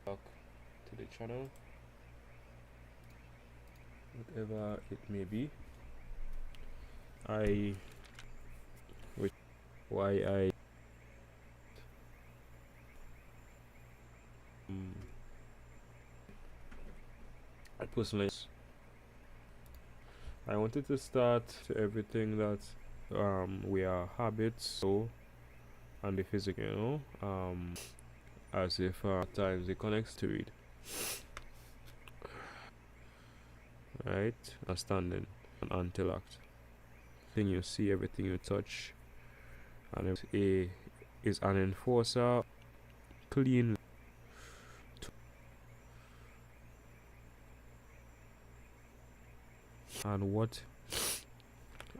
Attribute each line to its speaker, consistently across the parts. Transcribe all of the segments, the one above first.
Speaker 1: back to the channel, whatever it may be. Why um, I personally I wanted to start to everything that we are habits, so and the physical, as if at times it connects to it, right? A standing, an intellect. Thing you see, everything you touch, and a is an enforcer, clean. And what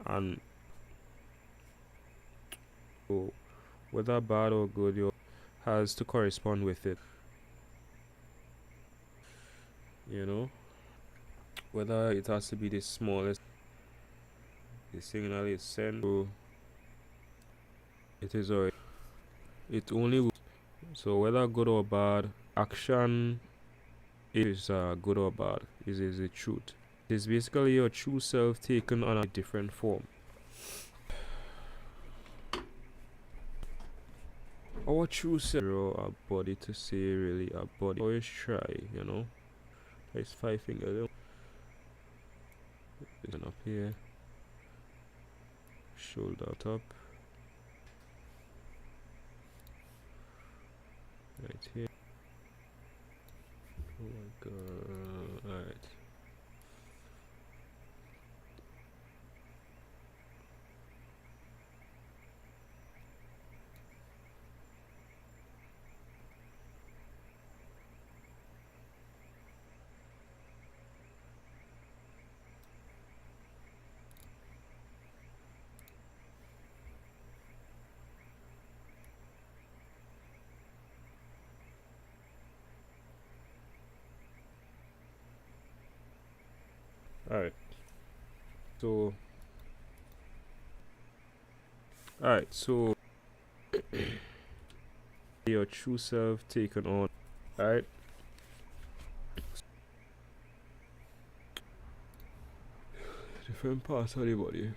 Speaker 1: and so whether bad or good, you has to correspond with it, you know, whether it has to be the smallest. The signal is sent, so it is, or it only. So whether good or bad, action is good or bad is the truth. It is basically your true self taken on a different form. Our true self, our body to say really, our body. Always try, you know. There's 5 fingers. Listen up here. Shoulder top. Right here. Oh my god. Alright. Alright. So your true self taken on. Alright. Different parts of the body.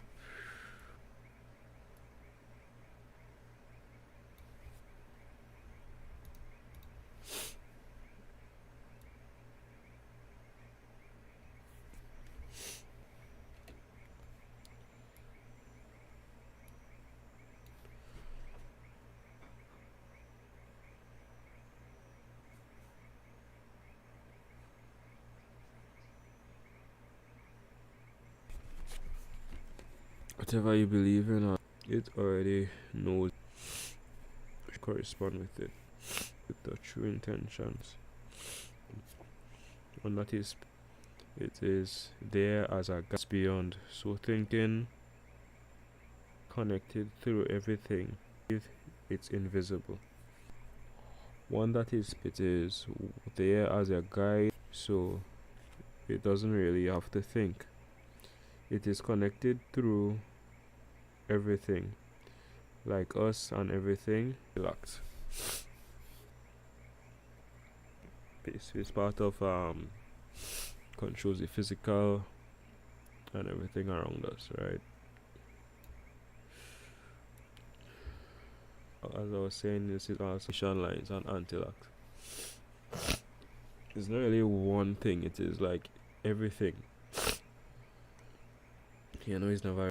Speaker 1: Whatever you believe in, it already knows. Correspond with it, with the true intentions. And that is, it is there as a gas beyond. So thinking connected through everything, it's invisible. One that is, it is there as a guide, so it doesn't really have to think. It is connected through everything, like us and everything. Relax. It's part of controls the physical and everything around us, right? As I was saying, this is also vision lines and anti-locks. It's not really one thing, it is like everything. You know, it's never,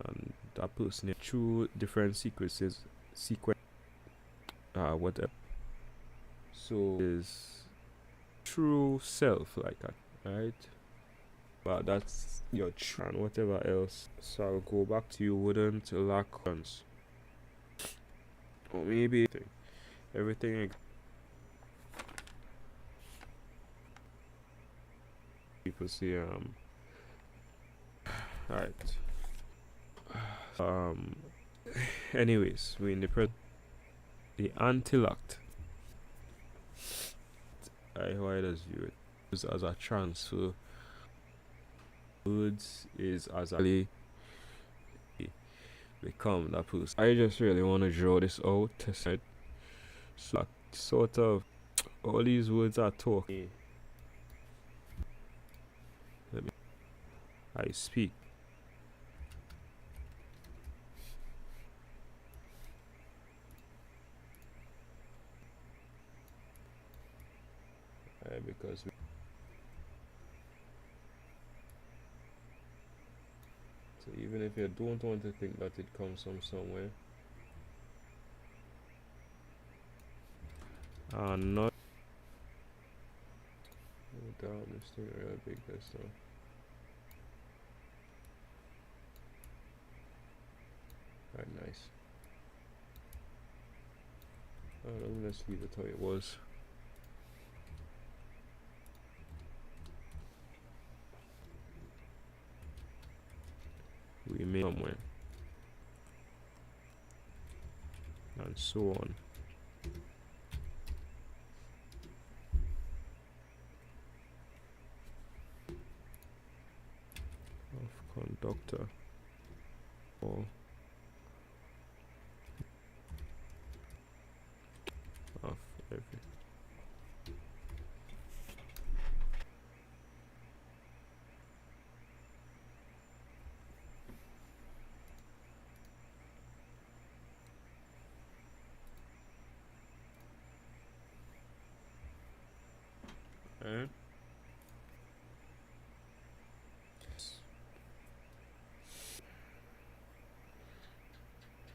Speaker 1: and that person through different sequence whatever. So is true self like that, right? But that's your true, and whatever else. So I'll go back to you wouldn't lack guns. Or maybe everything people see alright. Anyways, we in the anti-locked. Why does view it as a transfer? Words is as a become that person. I just really want to draw this out to set, so sort of All these words are talk. I speak. Because so even if you don't want to think that it comes from somewhere, not. Oh damn, this thing real big this now. Right, nice. Let's leave it how it was. We made somewhere. And so on. Of conductor. Or of every. Right?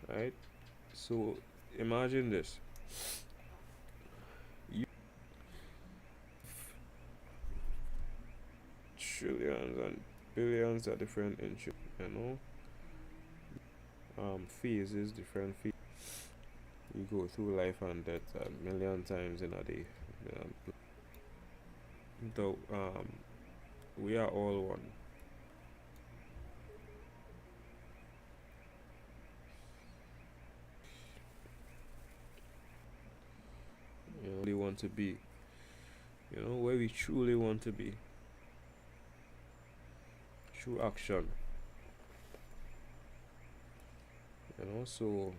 Speaker 1: Right? So imagine this. You trillions and billions of different inches, you know? Phases, different phases. You go through life and death a million times in a day. Though we are all one. You know, we want to be. You know where we truly want to be. Through action. You know, so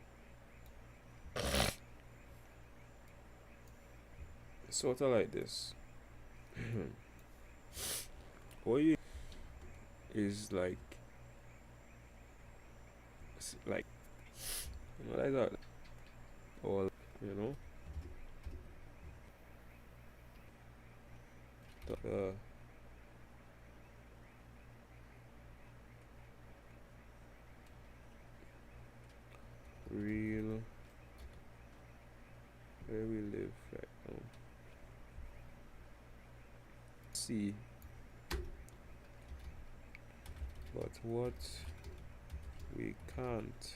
Speaker 1: sort of like this. What you is like you know like that, or you know the real where we live right now. See, but what we can't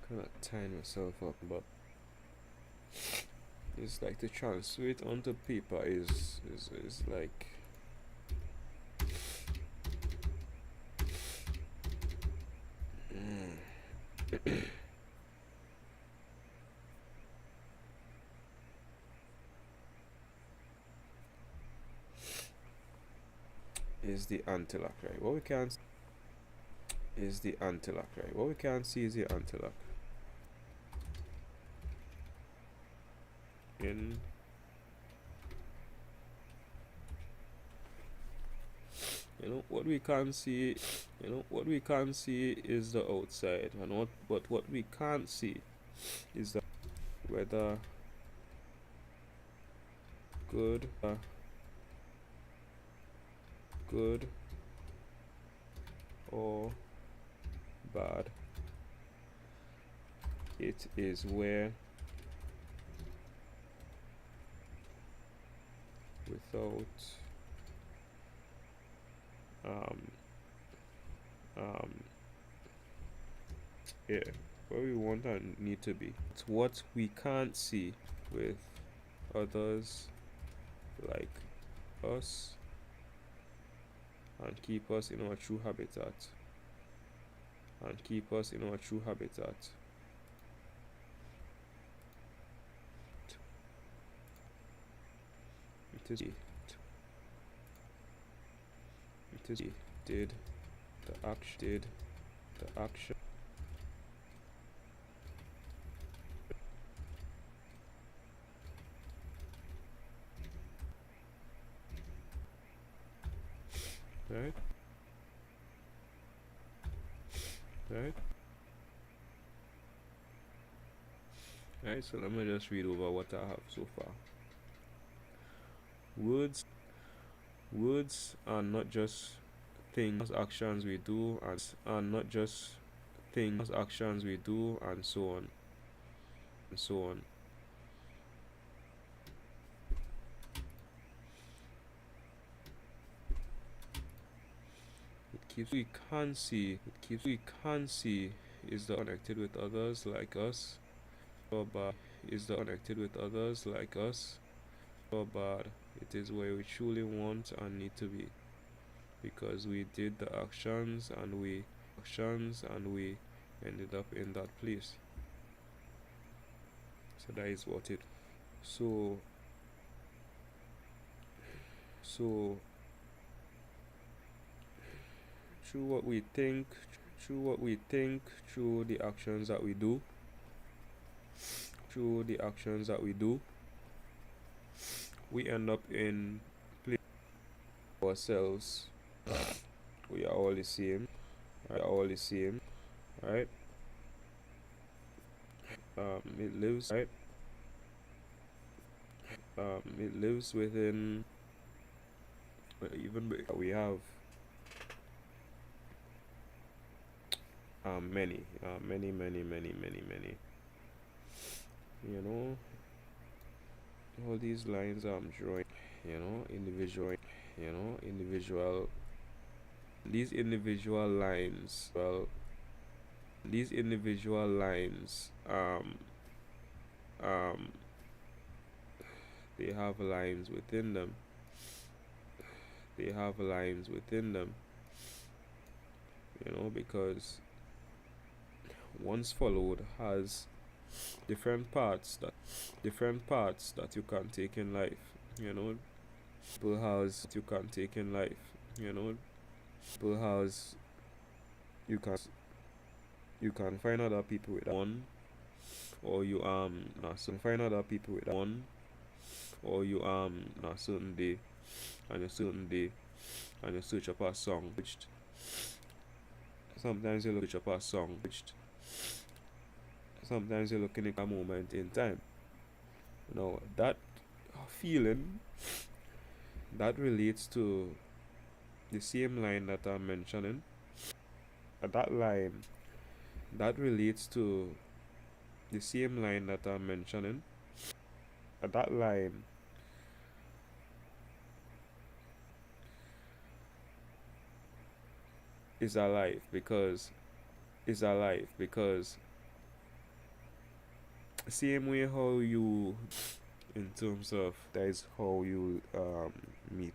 Speaker 1: kind of tying myself up, but it's like to transfer it onto paper is like is the antilock, right? What we can't is the antilock, right? What we can't see is the antilock. In you know what we can't see, you know what we can't see is the outside, and what we can't see is the whether good good or bad. It is where without yeah, where we want and need to be. It's what we can't see with others like us and keep us in our true habitat. And keep us in our true habitat. did the action, right? Right? Right, so let me just read over what I have so far. Words are not just things, actions we do, and are not just things, actions we do, and so on, and so on. It keeps we can't see is the connected with others like us, or bad is the connected with others like us, or bad. It is where we truly want and need to be, because we did the actions and we ended up in that place. So that is what it. So so through what we think, through the actions that we do, we end up in place ourselves. We are all the same. Right? It lives right. It lives within. Even we have many. You know, all these lines I'm drawing. Individual. These individual lines. Well, these individual lines. They have lines within them. Because once followed has different parts that you can take in life. People has you can take in life. People has you can find other people with one, or you not some find other people with one, or you on a certain day, and you search up a song which sometimes you look up a song which sometimes you're looking at a moment in time. That feeling that relates to the same line that I'm mentioning. That line that relates to the same line that I'm mentioning. That line is alive because same way how you in terms of that is how you meet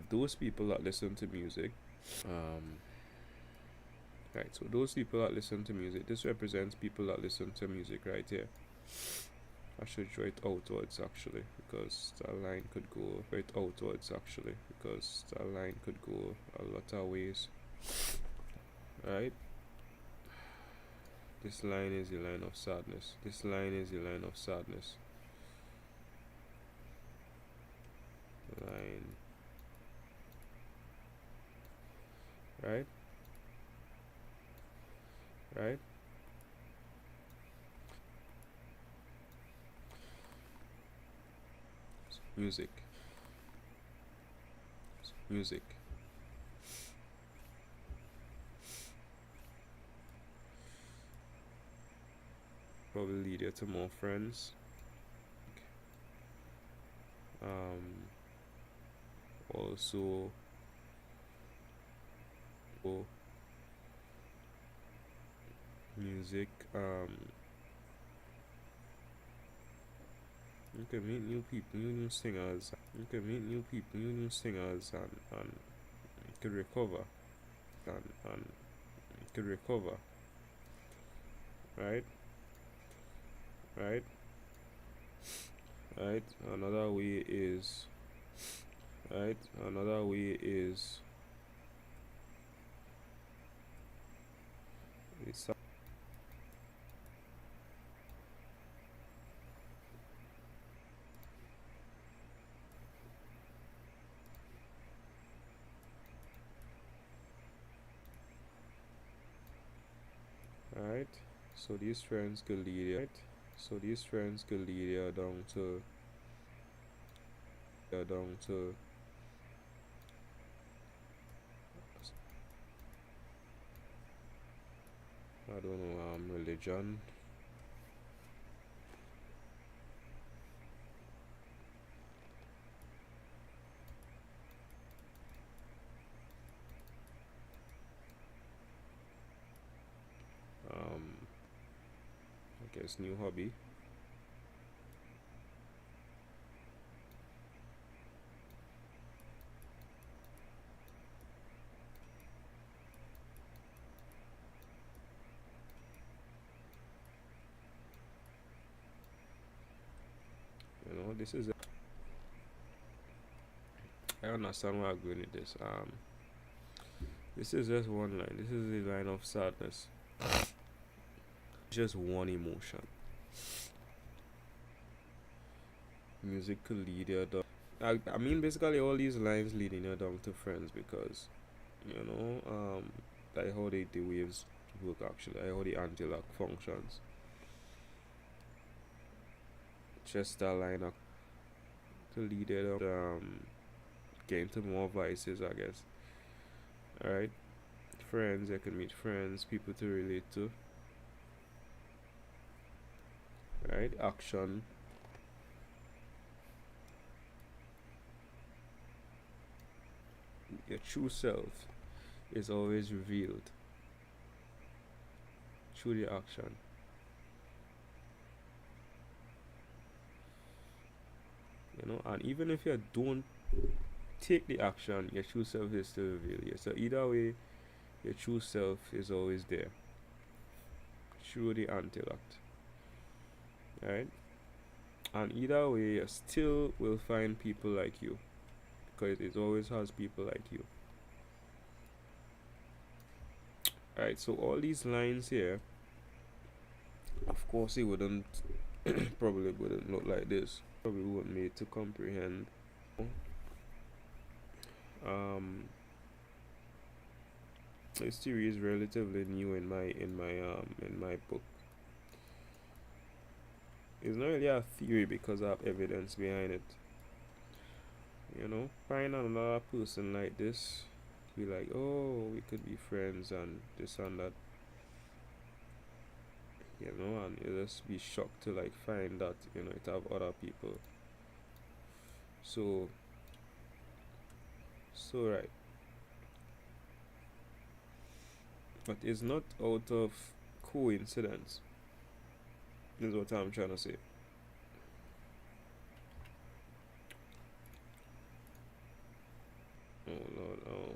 Speaker 1: those people that listen to music. Right, so those people that listen to music, this represents people that listen to music right here. I should draw it outwards actually, because that line could go a lot of ways. Right? This line is the line of sadness. Line. Right? Music. Probably lead you to more friends. Also music, you can meet new people, new singers, and you could recover. right, right, right. Another way is right. Another way is right. So these trends could lead you, right. So these trends could lead you down to I don't know religion. I guess new hobby. This is. I understand where I'm going with this. This is just one line. This is the line of sadness. Just one emotion. Music could lead you down. I mean, basically, all these lines leading you down to friends because, you know, like how the waves work actually, like how the anti-lock functions. Just that line up to lead you down, get into more vices, I guess. Alright, friends, I can meet friends, people to relate to. Right, action. Your true self is always revealed through the action. And even if you don't take the action, your true self is still revealed. Yeah. So either way, your true self is always there through the intellect, right? And either way, you still will find people like you because it always has people like you, right? So all these lines here, of course, it wouldn't probably wouldn't look like this. Probably weren't made to comprehend. Um, this theory is relatively new in my book. It's not really a theory because I have evidence behind it. Find another person like this, be like, oh, we could be friends and this and that, and you'll just be shocked to like find that, it have other people. So, right. But it's not out of coincidence, is what I'm trying to say. Oh Lord, oh.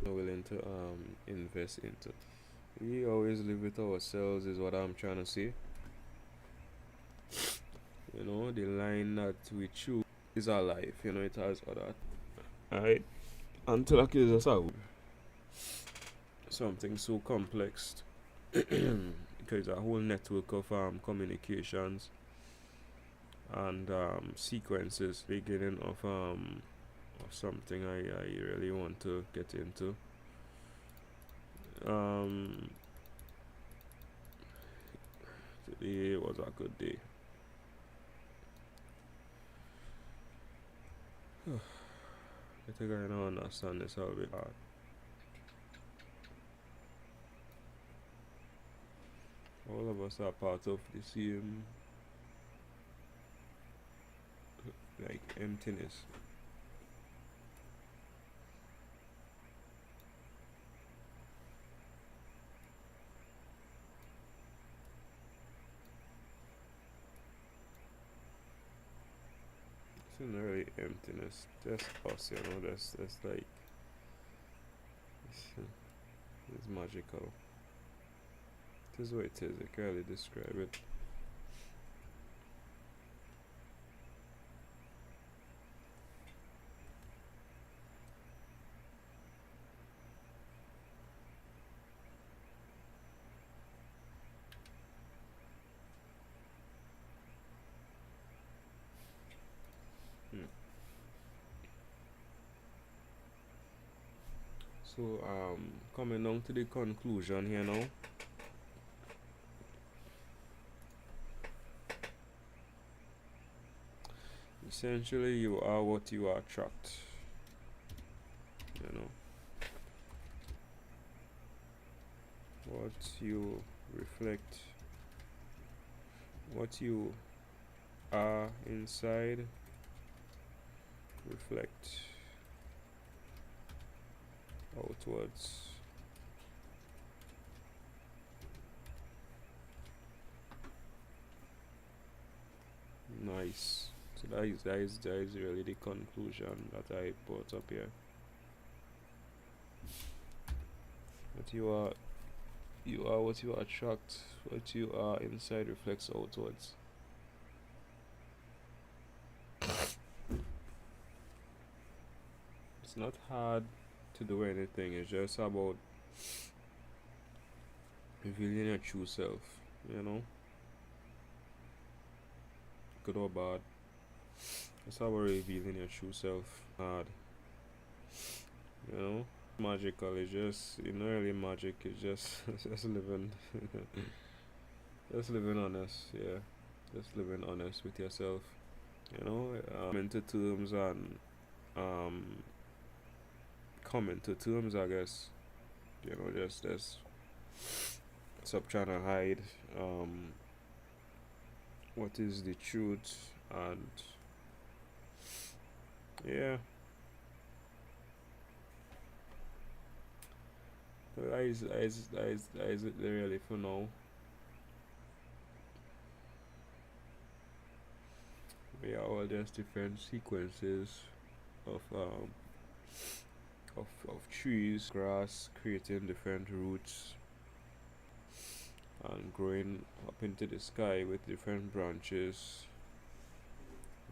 Speaker 1: Not willing to invest into. We always live with ourselves is what I'm trying to say. The line that we choose is our life, it has other. Alright. Until like it's just something so complex because a whole network of communications and sequences beginning of something I really want to get into. Today was a good day. I think I don't understand this a bit hard. All of us are part of the same like emptiness. Nothing really emptiness, just us, that's like it's magical. This is what it is, I can't really describe it. Hmm. So coming down to the conclusion here now. Essentially, you are what you attract. You know, what you reflect, what you are inside, reflect outwards. Nice. So that is really the conclusion that I brought up here. That you are what you attract. What you are inside reflects outwards. It's not hard to do anything. It's just about revealing your true self. You know, good or bad. It's about revealing your true self. Hard. You know, magical. It's just really magic. It's just just living, just living honest. Yeah, just living honest with yourself. You know, into terms and um come into terms, I guess. You know, just stop trying to hide what is the truth, and yeah, that is it really for now. We are all just different sequences of of trees, grass creating different roots and growing up into the sky with different branches,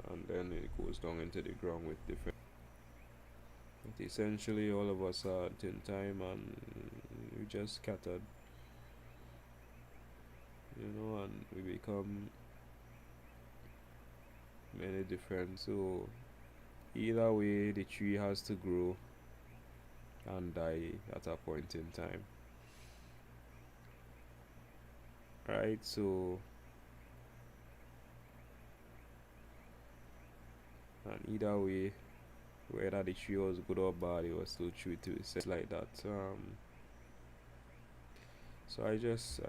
Speaker 1: and then it goes down into the ground with different. But essentially, all of us are at in time, and we just scattered, and we become many different. So either way, the tree has to grow and die at a point in time, right? So, and either way, whether the tree was good or bad, it was still true to itself like that. So I just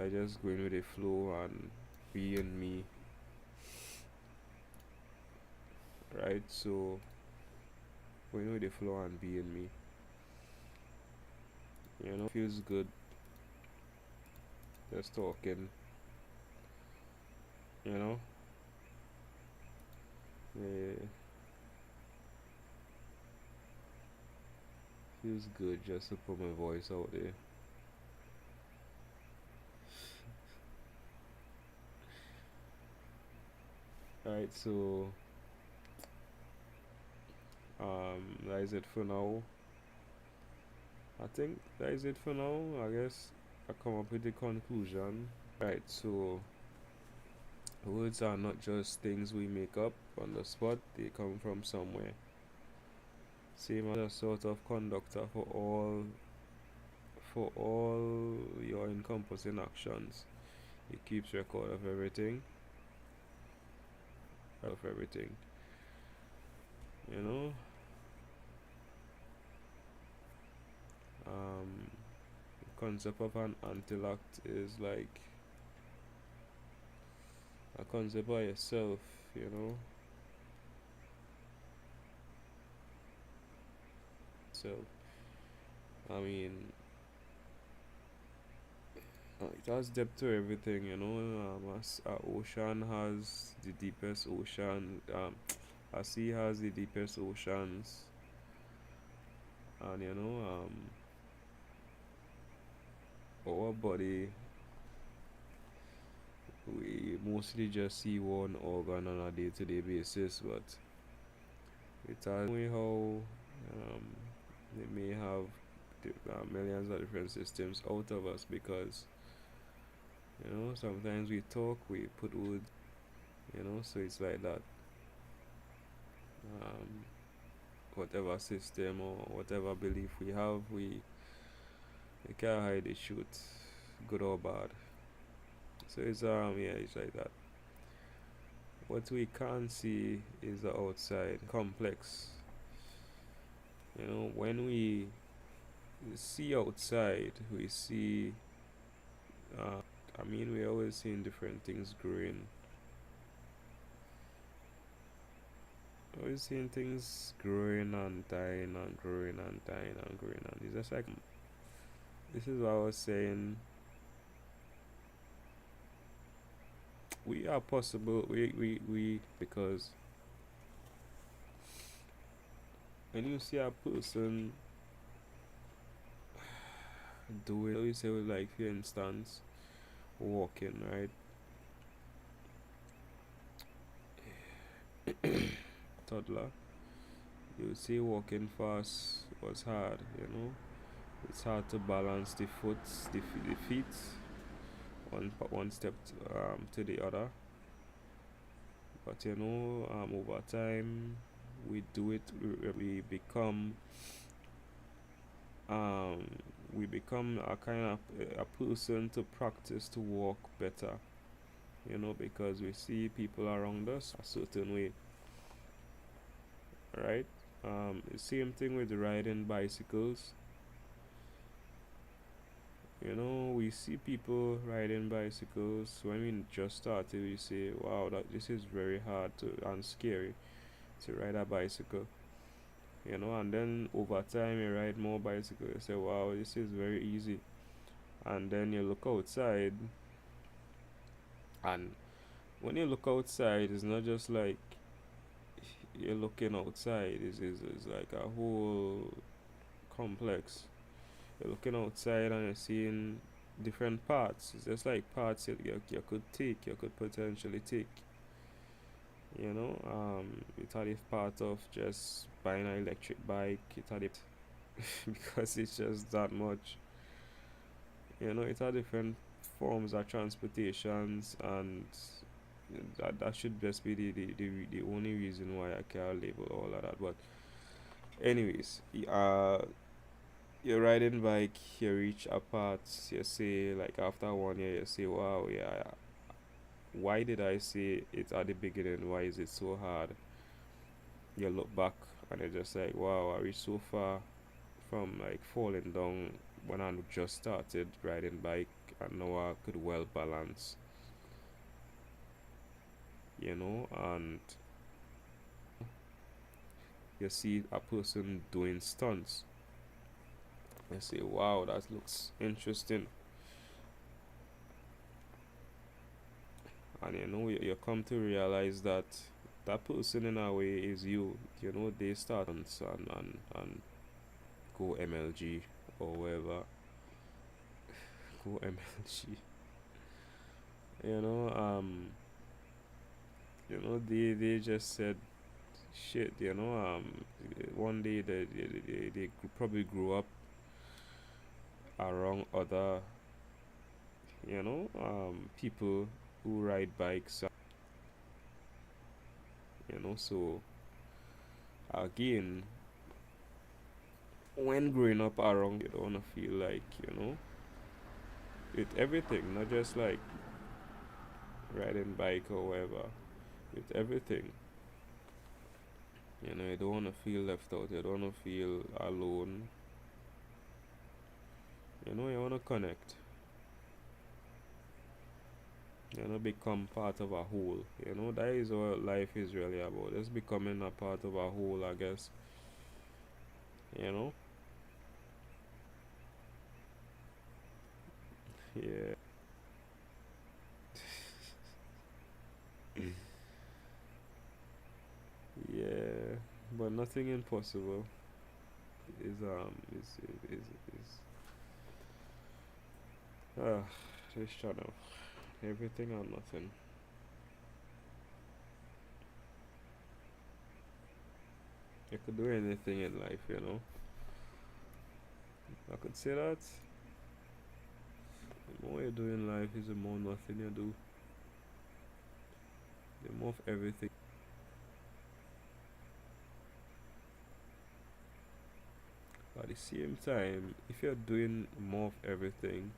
Speaker 1: going with the flow and being me, right? So going with the flow and being me, feels good. Just talking, you know. Yeah, feels good just to put my voice out there. Right, so that is it for now. I think that is it for now. I guess I come up with the conclusion. Right, so words are not just things we make up on the spot, they come from somewhere. Same as a sort of conductor for all your encompassing actions. It keeps record of everything. You know? Um the concept of an intellect is like a concept by yourself, you know? So I mean it has depth to everything, as a ocean has the deepest ocean. A sea has the deepest oceans, and our body, we mostly just see one organ on a day-to-day basis, but it's a way how they may have millions of different systems out of us, because sometimes we talk, we put words, so it's like that. Um, whatever system or whatever belief we have, we can't hide the truth, good or bad. So it's yeah, it's like that. What we can't see is the outside complex. When we see outside, we see. I mean, we always seeing different things growing. Always seeing things growing and dying and growing and dying and growing, and it's just like this is what I was saying. We are possible. We because when you see a person do it, you say, like, for instance, walking, right? Toddler, you see walking fast was hard. It's hard to balance the feet one step to the other. But over time, we do it. Um, we become a kind of a person to practice to walk better. Because we see people around us a certain way, right? The same thing with riding bicycles. We see people riding bicycles. When we just started, we say, wow, that this is very hard and scary to ride a bicycle. And then over time, you ride more bicycles. You say, wow, this is very easy. And then you look outside, and when you look outside, it's not just like you're looking outside, is like a whole complex. You're looking outside and you're seeing different parts. It's just like parts you could take, you could potentially take. It had a part of just buying an electric bike. It had it because it's just that much. It had different forms of transportations, and that should just be the only reason why I can't label all of that. But anyways, you're riding bike, you reach a part, you say, like, after 1 year, you say, wow, yeah, why did I say it at the beginning? Why is it so hard? You look back and you're just like, wow, I reached so far from, like, falling down when I just started riding bike, and now I could well balance, and you see a person doing stunts. You say, wow, that looks interesting. And you come to realize that that person in a way is you. They start and go MLG or wherever. Go MLG. You know, um, they just said shit. One day they probably grew up around other, people who ride bikes. So again, when growing up around, you don't wanna feel like, with everything, not just like riding bike or whatever, with everything. You don't want to feel left out, you don't want to feel alone. You want to connect, become part of a whole. That is what life is really about, just becoming a part of a whole, I guess. you know yeah. Yeah, nothing impossible is ah this channel. Everything or nothing. You could do anything in life, you know. I could say that the more you do in life is the more nothing you do. The more of everything. At the same time, if you're doing more of everything,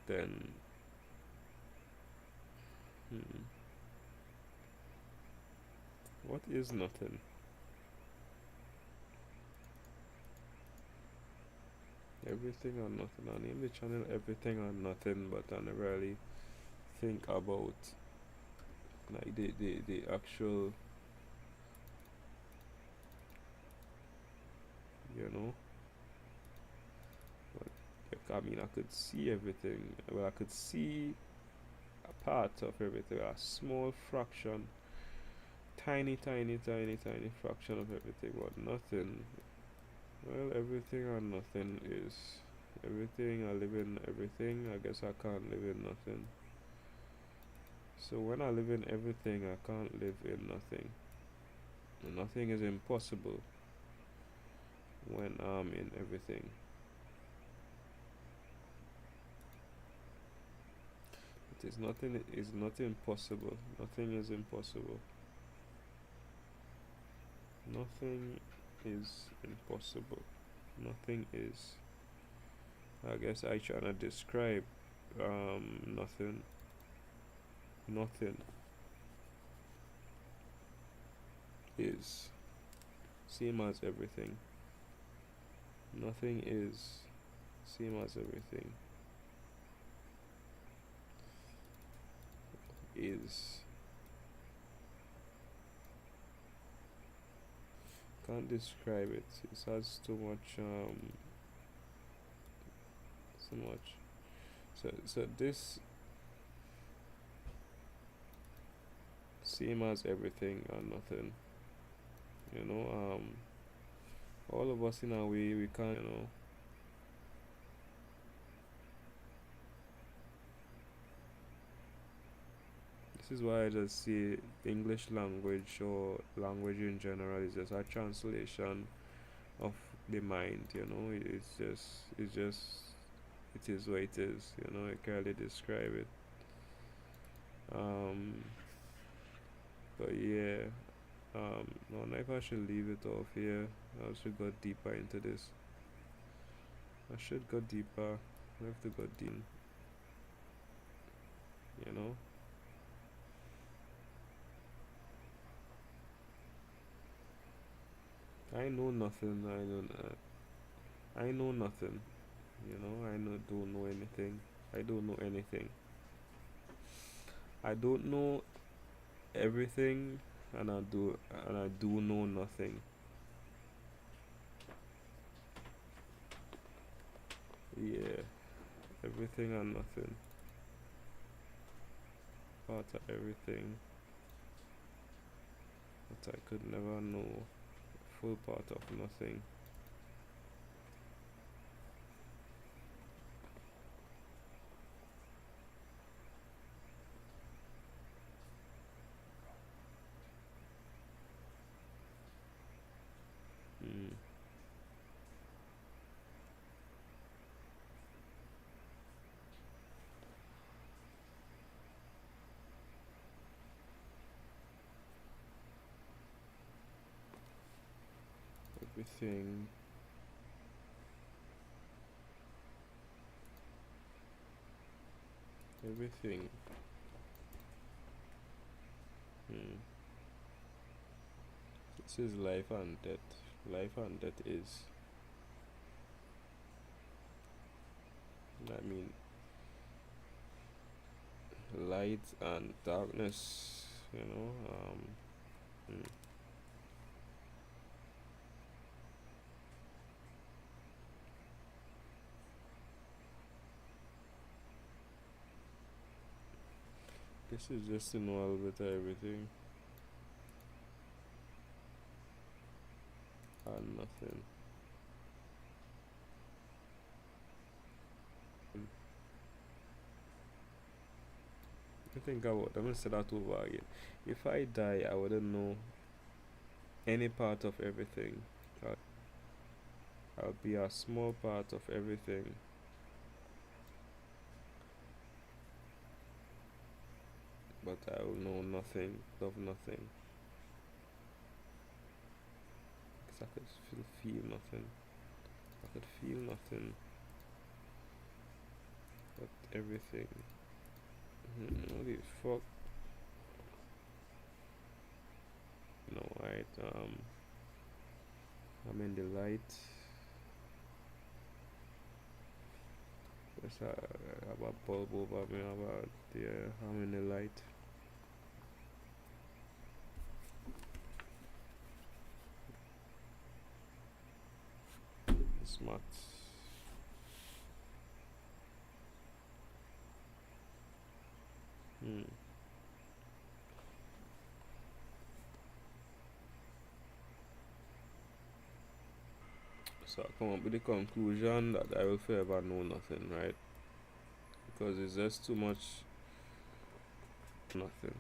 Speaker 1: then hmm, what is nothing? Everything or nothing. I name the channel everything or nothing, but I never really think about like the actual, you know. But like, I mean, I could see everything. Well, I could see a part of everything, a small fraction, tiny fraction of everything, but nothing. Well, everything or nothing is everything. I live in everything. I guess I can't live in nothing. So when I live in everything, I can't live in nothing. And nothing is impossible when I'm in everything. It is nothing is not impossible. Nothing is impossible. Nothing is impossible. Nothing is. I guess I trying to describe nothing. Nothing is same as everything. Nothing is same as everything. Is can't describe it. It has too much so much. So this same as everything or nothing. You know, all of us in a way we can't, you know. This is why I just say English language or language in general is just a translation of the mind, you know. It's just it is what it is, you know. I can't really describe it. Um, but yeah, I don't know if I should leave it off here. I should go deeper into this. I should go deeper. I have to go deep, you know. I know nothing. I know nothing. You know, don't know anything. I don't know anything. I don't know everything, and I do know nothing. Yeah, everything and nothing. Part of everything that I could never know. Full part of nothing. Mm. Everything. Everything. Mm. This is life and death. Life and death is. I mean, light and darkness. You know. Mm. This is just to know a little bit of everything. and nothing. I think about, I'm gonna say that over again. If I die, I wouldn't know any part of everything. I'll be a small part of everything, but I will know nothing of nothing. Because I could feel nothing. I could feel nothing, but everything. Holy fuck. No, right. I'm in the light. There's a bulb over me about there. I'm in the light. Smart. So I come up with the conclusion that I will forever know nothing, right? Because it's just too much nothing.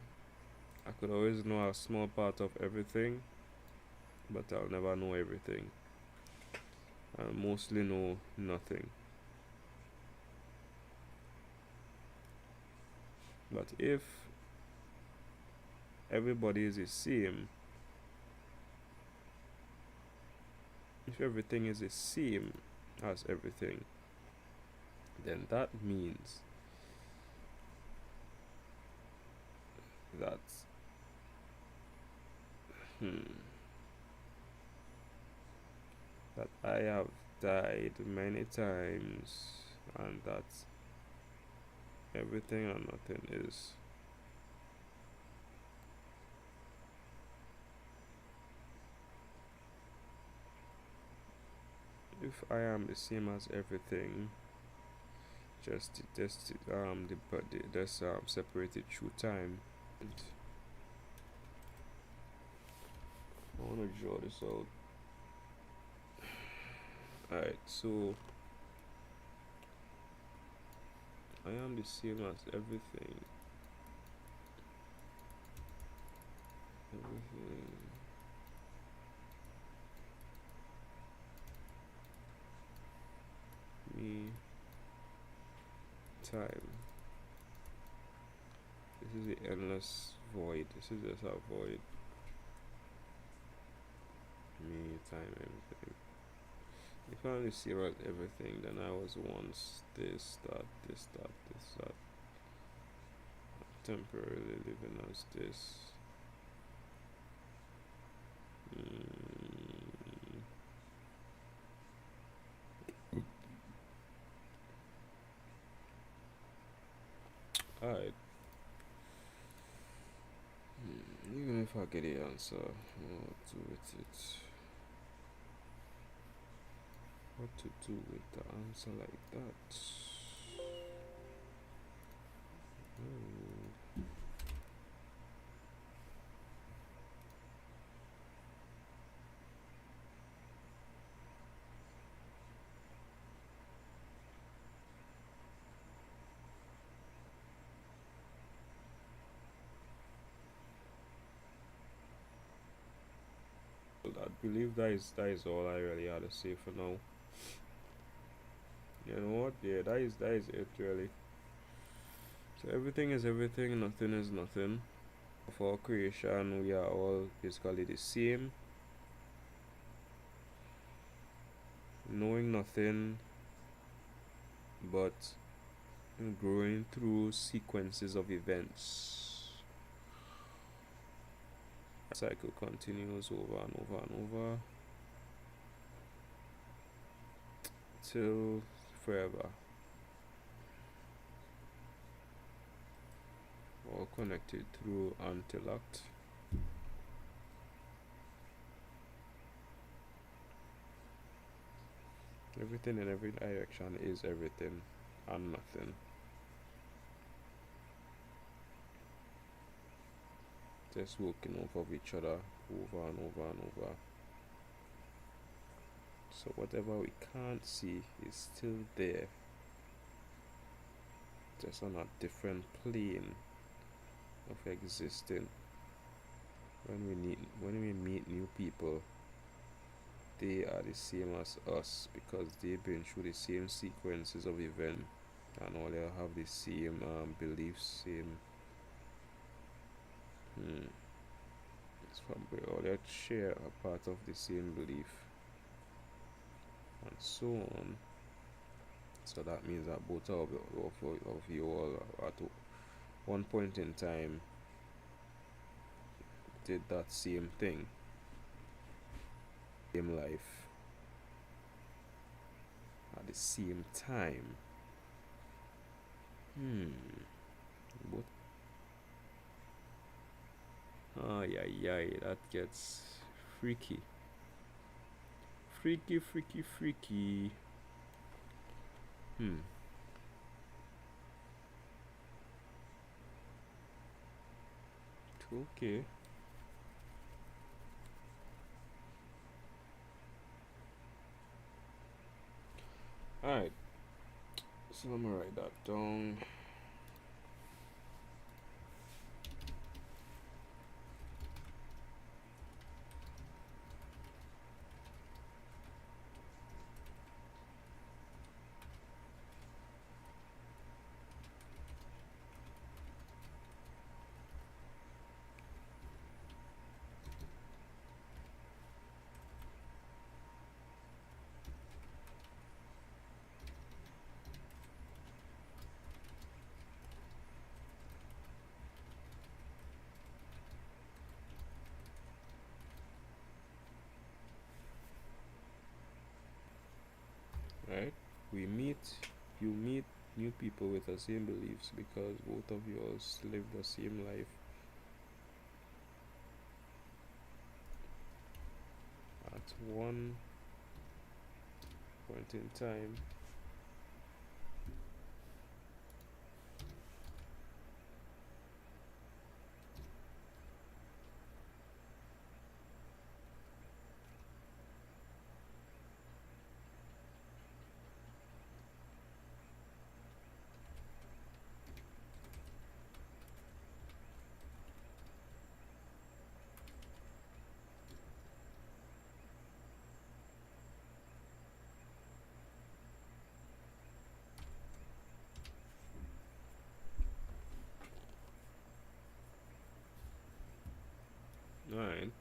Speaker 1: I could always know a small part of everything, but I'll never know everything. I'll mostly know nothing. But if everybody is the same, if everything is the same as everything, then that means that that I have died many times, and that everything and nothing is if I am the same as everything, just the body just separated through time. And I want to draw this out. Alright, so I am the same as everything. Everything. Me. Time. This is the endless void. This is just a void. Me, time, everything. If I'm the same as everything, then I was once this, that, this, that, this, that. Temporarily living as this. Alright. Even if I get the answer, what to do with it? What to do with the answer like that? I believe that is all I really had to say for now. You know what? Yeah, that is it really. So everything is everything, nothing is nothing. For creation, we are all basically the same. Knowing nothing, but growing through sequences of events. The cycle continues over and over and over till forever. All connected through intellect. Everything in every direction is everything and nothing. Just working off of each other over and over and over. So whatever we can't see is still there, just on a different plane of existing. When we meet new people, they are the same as us because they've been through the same sequences of events, and all they have the same beliefs, same it's probably all they share a part of the same belief, and so on. So that means that both of you all at one point in time did that same thing, same life, at the same time. Both. Yeah, yeah, that gets freaky. Freaky, freaky, freaky. Okay. Alright. So I'm gonna write that down. Right? We meet, you meet new people with the same beliefs because both of yours live the same life at one point in time. Alright.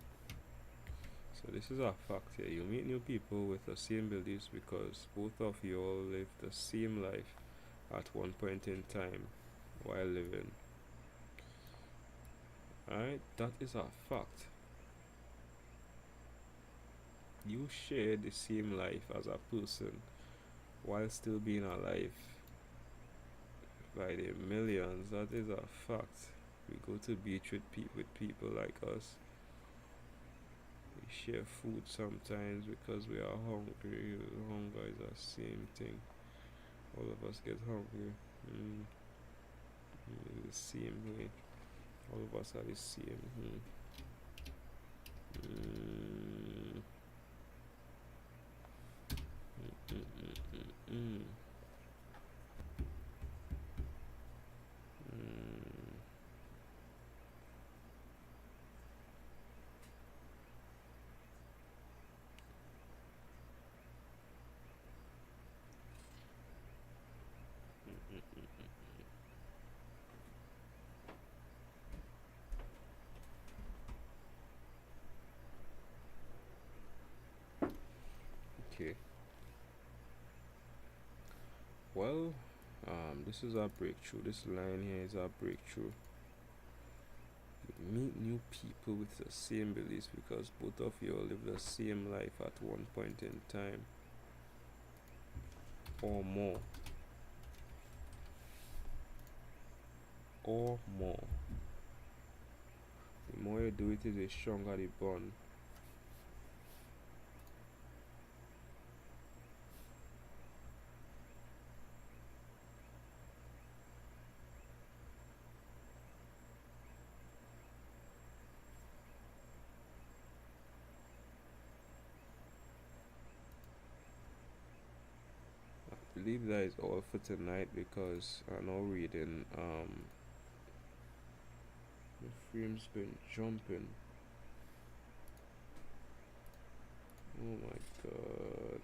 Speaker 1: So this is a fact here. You meet new people with the same beliefs because both of you all live the same life at one point in time while living. Alright, that is a fact. You share the same life as a person while still being alive by the millions. That is a fact. We go to beach with people like us. We share food sometimes because we are hungry. Hunger is the same thing. All of us get hungry. The same way. All of us are the same. Mm. Okay. Well, this is our breakthrough. This line here is our breakthrough. You meet new people with the same beliefs because both of you all live the same life at one point in time or more. Or more. The more you do it, is the stronger the bond. believe that is all for tonight, because I'm now reading the frame's been jumping. Oh my god.